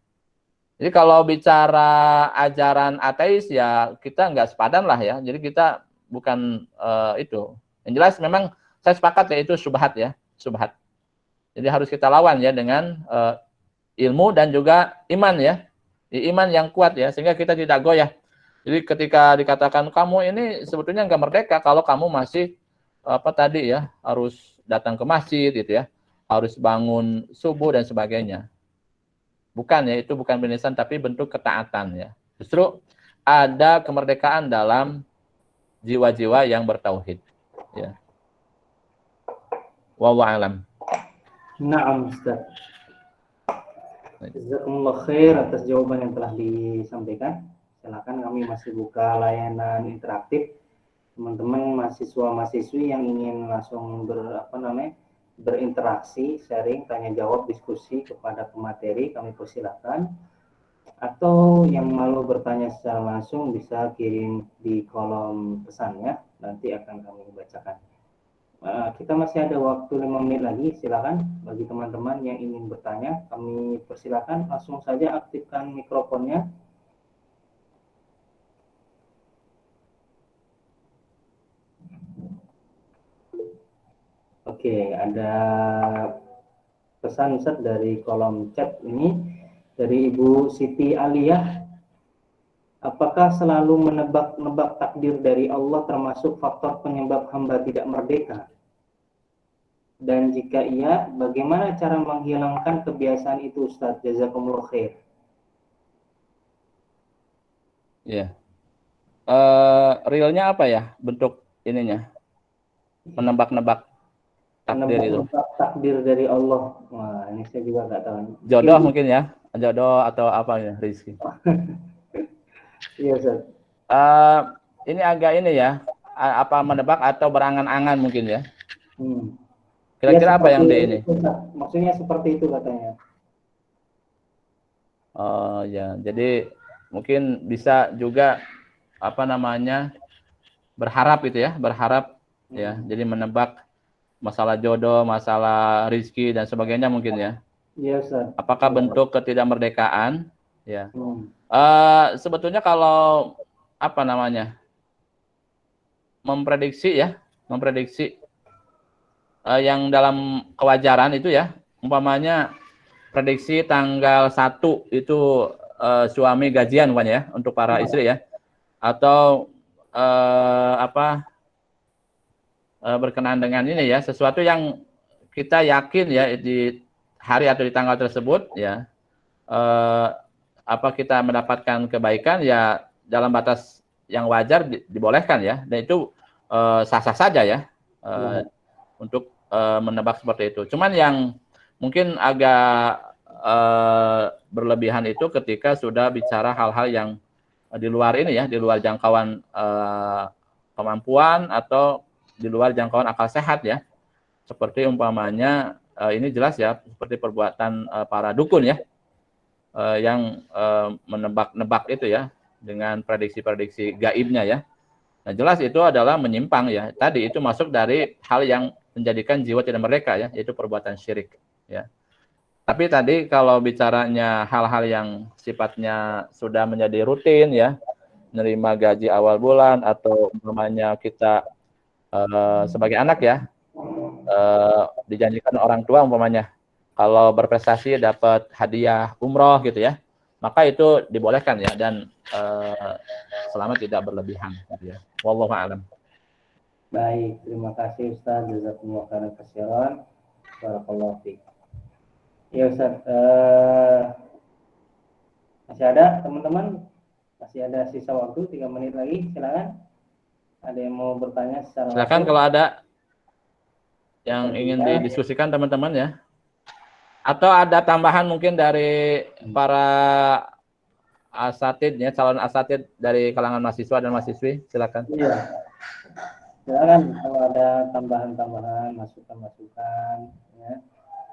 Jadi kalau bicara ajaran ateis ya kita nggak sepadan lah ya. Jadi kita bukan itu. Yang jelas memang saya sepakat ya itu syubhat ya, syubhat. Jadi harus kita lawan ya dengan ilmu dan juga iman ya. Iman yang kuat ya sehingga kita tidak goyah. Jadi ketika dikatakan kamu ini sebetulnya nggak merdeka kalau kamu masih harus datang ke masjid gitu ya. Harus bangun subuh dan sebagainya. Bukan ya, itu bukan penindasan tapi bentuk ketaatan ya. Justru ada kemerdekaan dalam jiwa-jiwa yang bertauhid ya. Wallahu a'lam. Na'am Ustaz. Jazakumullah khair atas jawaban yang telah disampaikan. Silakan, kami masih buka layanan interaktif. Teman-teman mahasiswa-mahasiswi yang ingin langsung berinteraksi, sharing, tanya jawab, diskusi kepada pemateri, kami persilakan. Atau yang malu bertanya secara langsung bisa kirim di kolom pesannya, nanti akan kami bacakan. Kita masih ada waktu 5 menit lagi, silakan bagi teman-teman yang ingin bertanya, kami persilakan langsung saja aktifkan mikrofonnya. Oke, ada pesan Ustaz dari kolom chat ini dari Ibu Siti Aliyah. Apakah selalu menebak-nebak takdir dari Allah termasuk faktor penyebab hamba tidak merdeka? Dan jika iya, bagaimana cara menghilangkan kebiasaan itu Ustaz? Jazakumullah khair. Ya. Realnya apa ya bentuk ininya? Menebak-nebak takdir itu. Takdir dari Allah. Wah, ini saya juga nggak tahu. Jodoh mungkin ya, jodoh atau apa ya, rezeki. Iya, Ustaz. Ini agak ini ya, apa menebak atau berangan-angan mungkin ya. Kira-kira apa yang di ini? Maksudnya seperti itu katanya. Oh ya, jadi mungkin bisa juga berharap itu ya, berharap ya. Jadi menebak masalah jodoh, masalah rezeki dan sebagainya mungkin ya. Iya, Ustaz. Apakah bentuk ketidakmerdekaan? Ya. Sebetulnya kalau memprediksi yang dalam kewajaran itu ya, umpamanya prediksi tanggal 1 itu suami gajian bukan ya untuk para istri ya, atau berkenaan dengan ini ya, sesuatu yang kita yakin ya di hari atau di tanggal tersebut ya, kita mendapatkan kebaikan ya dalam batas yang wajar dibolehkan ya, dan itu sah-sah saja ya untuk menebak seperti itu. Cuman yang mungkin agak berlebihan itu ketika sudah bicara hal-hal yang di luar ini ya, di luar jangkauan kemampuan atau di luar jangkauan akal sehat ya. Seperti umpamanya ini jelas ya, seperti perbuatan para dukun ya, yang menebak-nebak itu ya dengan prediksi-prediksi gaibnya ya. Nah, jelas itu adalah menyimpang ya. Tadi itu masuk dari hal yang menjadikan jiwa tidak merdeka ya, yaitu perbuatan syirik ya. Tapi tadi kalau bicaranya hal-hal yang sifatnya sudah menjadi rutin ya, menerima gaji awal bulan atau umpamanya kita sebagai anak ya, dijanjikan orang tua umpamanya kalau berprestasi dapat hadiah umroh gitu ya, maka itu dibolehkan ya, dan selama tidak berlebihan gitu ya. Wallahu a'lam. Baik, terima kasih Ustaz. Jazakumullah khairan katsiran. Barakallahu fiik. Ya Ustaz, masih ada teman-teman? Masih ada sisa waktu 3 menit lagi, silakan. Ada yang mau bertanya secara Silakan langsung? kalau ada yang ingin didiskusikan teman-teman ya. Atau ada tambahan mungkin dari para asatid ya, calon asatid dari kalangan mahasiswa dan mahasiswi, silakan. Iya. Silakan kalau ada tambahan-tambahan, masukan-masukan ya.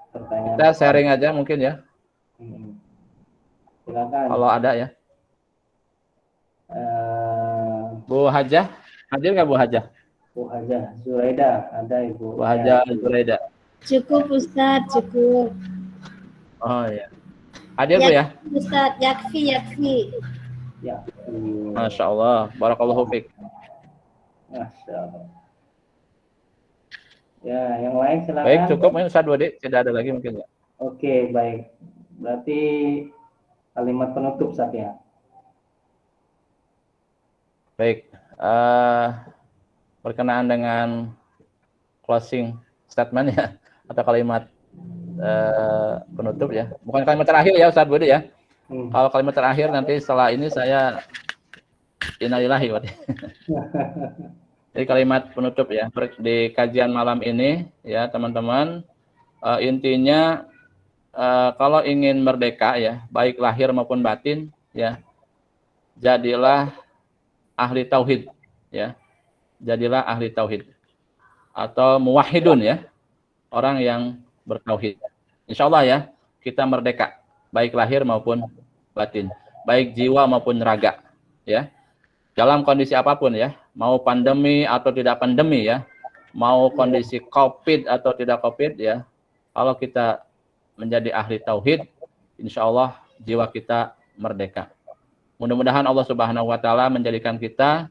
Pertanyaan. Kita sharing aja mungkin ya. Silakan. Kalau ada ya. Bu Hajah, hadir nggak Bu Hajah? Bu Hajah Zuraida, ada Ibu. Bu Hajah Zuraida. Cukup Ustaz, cukup. Oh iya. Hadir Bu ya? Ustaz, yakfi. Ya. Masya Allah, barakallahu fiik. Masya Allah. Ya, yang lain silakan. Baik, cukup ini Ustaz Budi, tidak ada lagi mungkin ya. Oke, baik. Berarti kalimat penutup saja. Baik, berkenaan dengan closing statement ya, atau kalimat penutup ya. Bukan kalimat terakhir ya Ustaz Budi ya. Kalau kalimat terakhir nanti setelah ini saya innalillahi wa Jadi kalimat penutup ya di kajian malam ini ya teman-teman, intinya kalau ingin merdeka ya, baik lahir maupun batin ya, jadilah ahli tauhid ya. Jadilah ahli tauhid atau muwahhidun ya. Orang yang bertauhid. Insyaallah ya, kita merdeka baik lahir maupun batin, baik jiwa maupun raga ya. Dalam kondisi apapun ya, mau pandemi atau tidak pandemi ya, mau kondisi Covid atau tidak Covid ya, kalau kita menjadi ahli tauhid, insyaallah jiwa kita merdeka. Mudah-mudahan Allah Subhanahu wa taala menjadikan kita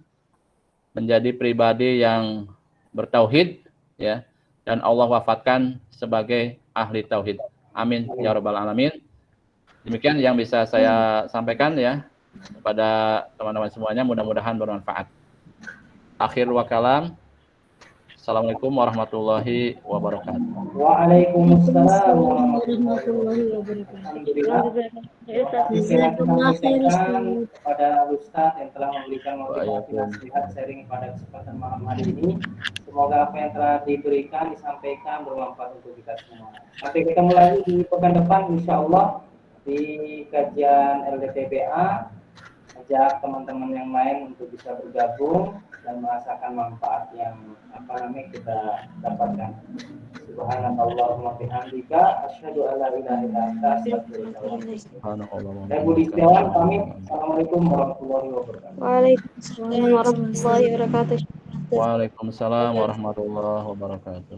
menjadi pribadi yang bertauhid ya, dan Allah wafatkan sebagai ahli tauhid. Amin ya rabbal alamin. Demikian yang bisa saya sampaikan ya kepada teman-teman semuanya, mudah-mudahan bermanfaat. Akhir wa kalam. Assalamualaikum warahmatullahi wabarakatuh. Waalaikumsalam warahmatullahi wabarakatuh. Pada Ustaz yang telah memberikan motivasi nasihat sharing pada kesempatan malam hari ini. Semoga apa yang telah diberikan, disampaikan bermanfaat untuk kita semua. Sampai ketemu lagi di pekan depan insyaallah di kajian LDTBA. Ajak teman-teman yang lain untuk bisa bergabung dan merasakan manfaat yang kita dapatkan. Subhanallahumma bihamdika asyhadu an la ilaha illa anta astaghfiruka wa atubu ilaik. Saya Budi Setiawan pamit. Assalamualaikum warahmatullahi wabarakatuh. Waalaikumsalam warahmatullahi wabarakatuh. Waalaikumsalam warahmatullahi wabarakatuh.